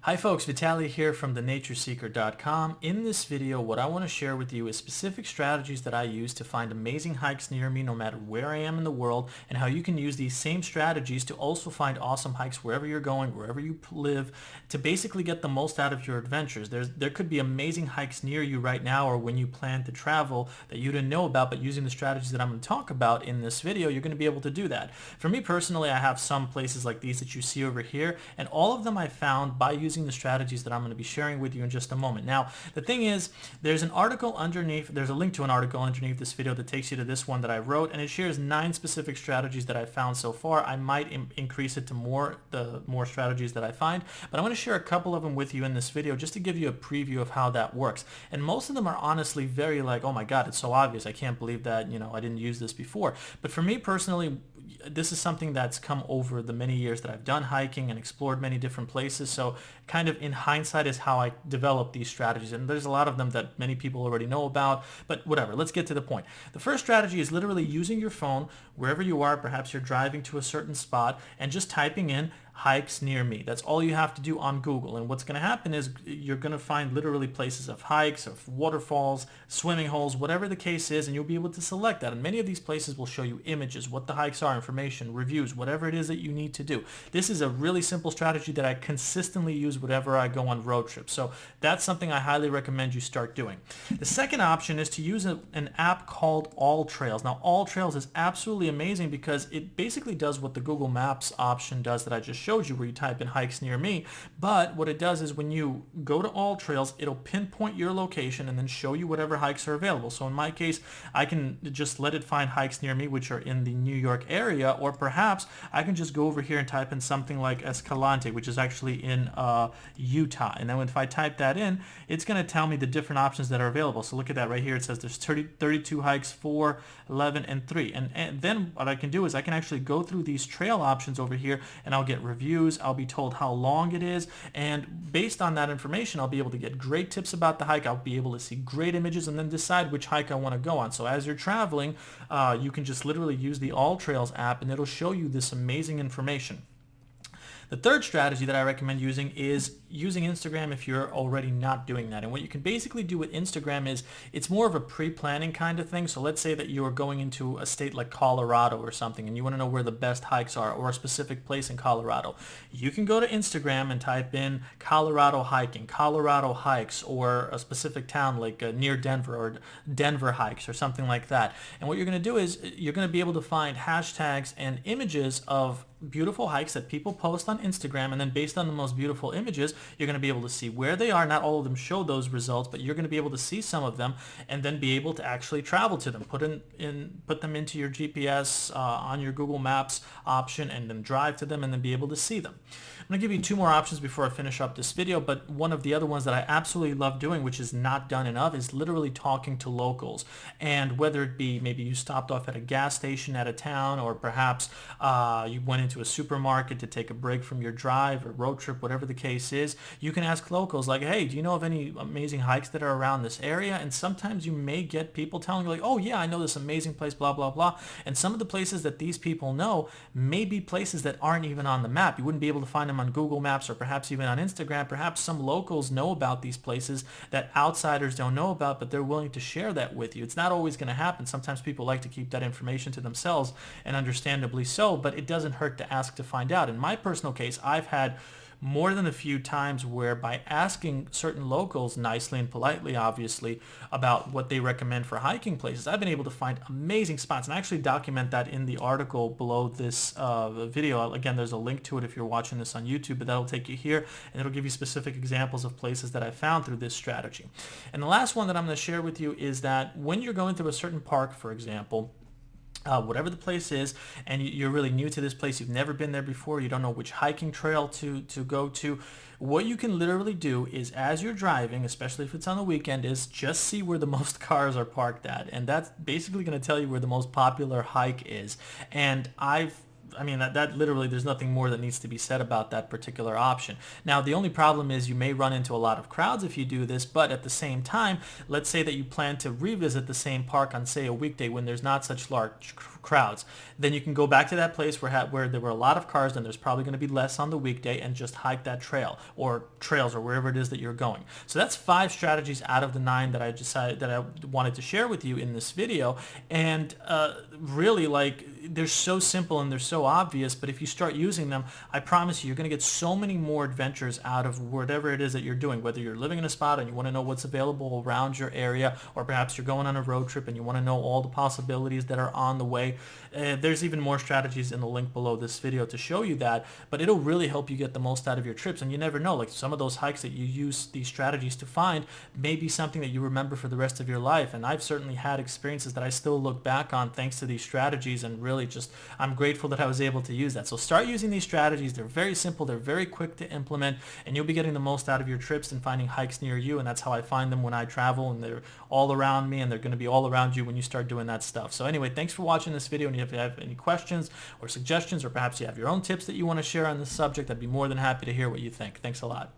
Hi folks, Vitaly here from thenatureseeker.com. In this video, what I want to share with you is specific strategies that I use to find amazing hikes near me no matter where I am in the world, and how you can use these same strategies to also find awesome hikes wherever you're going, wherever you live, to basically get the most out of your adventures. There could be amazing hikes near you right now or when you plan to travel that you didn't know about, but using the strategies that I'm going to talk about in this video, you're going to be able to do that. For me personally, I have some places like these that you see over here, and all of them I found by using the strategies that I'm going to be sharing with you in just a moment. Now, the thing is, there's a link to an article underneath this video that takes you to this one that I wrote, and it shares 9 specific strategies that I've found so far. I might increase it to the more strategies that I find, but I'm going to share a couple of them with you in this video just to give you a preview of how that works. And most of them are honestly very like, oh my god, it's so obvious, I can't believe that, I didn't use this before. But for me personally, this is something that's come over the many years that I've done hiking and explored many different places. So kind of in hindsight is how I developed these strategies. And there's a lot of them that many people already know about, but whatever, let's get to the point. The first strategy is literally using your phone wherever you are. Perhaps you're driving to a certain spot and just typing in hikes near me. That's all you have to do on Google. And what's going to happen is you're going to find literally places of hikes, of waterfalls, swimming holes, whatever the case is, and you'll be able to select that. And many of these places will show you images, what the hikes are, information, reviews, whatever it is that you need to do. This is a really simple strategy that I consistently use whenever I go on road trips. So that's something I highly recommend you start doing. The second option is to use an app called AllTrails. Now, AllTrails is absolutely amazing because it basically does what the Google Maps option does that I just showed you, where you type in hikes near me. But what it does is when you go to AllTrails, it'll pinpoint your location and then show you whatever hikes are available. So in my case, I can just let it find hikes near me which are in the New York area, or perhaps I can just go over here and type in something like Escalante, which is actually in Utah. And then if I type that in, it's going to tell me the different options that are available. So look at that right here. It says there's 32 hikes, 4, 11, and 3. And then what I can do is I can actually go through these trail options over here, and I'll get reviews. I'll be told how long it is, and based on that information, I'll be able to get great tips about the hike. I'll be able to see great images and then decide which hike I want to go on. So as you're traveling, you can just literally use the AllTrails app, and it'll show you this amazing information. The third strategy that I recommend using is using Instagram if you're already not doing that. And what you can basically do with Instagram is it's more of a pre-planning kind of thing. So let's say that you are going into a state like Colorado or something, and you want to know where the best hikes are, or a specific place in Colorado. You can go to Instagram and type in Colorado hiking, Colorado hikes, or a specific town like near Denver, or Denver hikes, or something like that. And what you're going to do is you're going to be able to find hashtags and images of beautiful hikes that people post on Instagram, and then based on the most beautiful images, you're going to be able to see where they are. Not all of them show those results, but you're going to be able to see some of them and then be able to actually travel to them. Put them into your GPS on your Google Maps option, and then drive to them and then be able to see them. I'm going to give you 2 more options before I finish up this video, but one of the other ones that I absolutely love doing, which is not done enough, is literally talking to locals. And whether it be maybe you stopped off at a gas station at a town, or perhaps you went into a supermarket to take a break from your drive or road trip, whatever the case is, you can ask locals like, hey, do you know of any amazing hikes that are around this area? And sometimes you may get people telling you like, oh yeah, I know this amazing place, blah, blah, blah. And some of the places that these people know may be places that aren't even on the map. You wouldn't be able to find them on Google Maps, or perhaps even on Instagram. Perhaps some locals know about these places that outsiders don't know about, but they're willing to share that with you. It's not always going to happen. Sometimes people like to keep that information to themselves, and understandably so, but it doesn't hurt to ask to find out. In my personal case, I've had more than a few times where by asking certain locals nicely and politely, obviously, about what they recommend for hiking places, I've been able to find amazing spots. And I actually document that in the article below this video. Again, there's a link to it if you're watching this on YouTube, but that'll take you here, and it'll give you specific examples of places that I found through this strategy. And the last one that I'm going to share with you is that when you're going through a certain park, for example, whatever the place is, and you're really new to this place, you've never been there before, you don't know which hiking trail to go to, what you can literally do is, as you're driving, especially if it's on the weekend, is just see where the most cars are parked at. And that's basically going to tell you where the most popular hike is. And I've I mean, that literally, there's nothing more that needs to be said about that particular option. Now, the only problem is you may run into a lot of crowds if you do this, but at the same time, let's say that you plan to revisit the same park on, say, a weekday when there's not such large crowds. Then you can go back to that place where there were a lot of cars, and there's probably going to be less on the weekday, and just hike that trail or trails or wherever it is that you're going. So that's 5 strategies out of the 9 that I decided that I wanted to share with you in this video. And really, like, they're so simple and they're so obvious, but if you start using them, I promise you, you're going to get so many more adventures out of whatever it is that you're doing, whether you're living in a spot and you want to know what's available around your area, or perhaps you're going on a road trip and you want to know all the possibilities that are on the way. There's even more strategies in the link below this video to show you that, but it'll really help you get the most out of your trips. And you never know, like, some of those hikes that you use these strategies to find may be something that you remember for the rest of your life. And I've certainly had experiences that I still look back on thanks to these strategies, and really just, I'm grateful that I was able to use that. So start using these strategies. They're very simple, they're very quick to implement, and you'll be getting the most out of your trips and finding hikes near you. And that's how I find them when I travel, and they're all around me, and they're going to be all around you when you start doing that stuff. So anyway, thanks for watching this video, and if you have any questions or suggestions, or perhaps you have your own tips that you want to share on this subject, I'd be more than happy to hear what you think. Thanks a lot.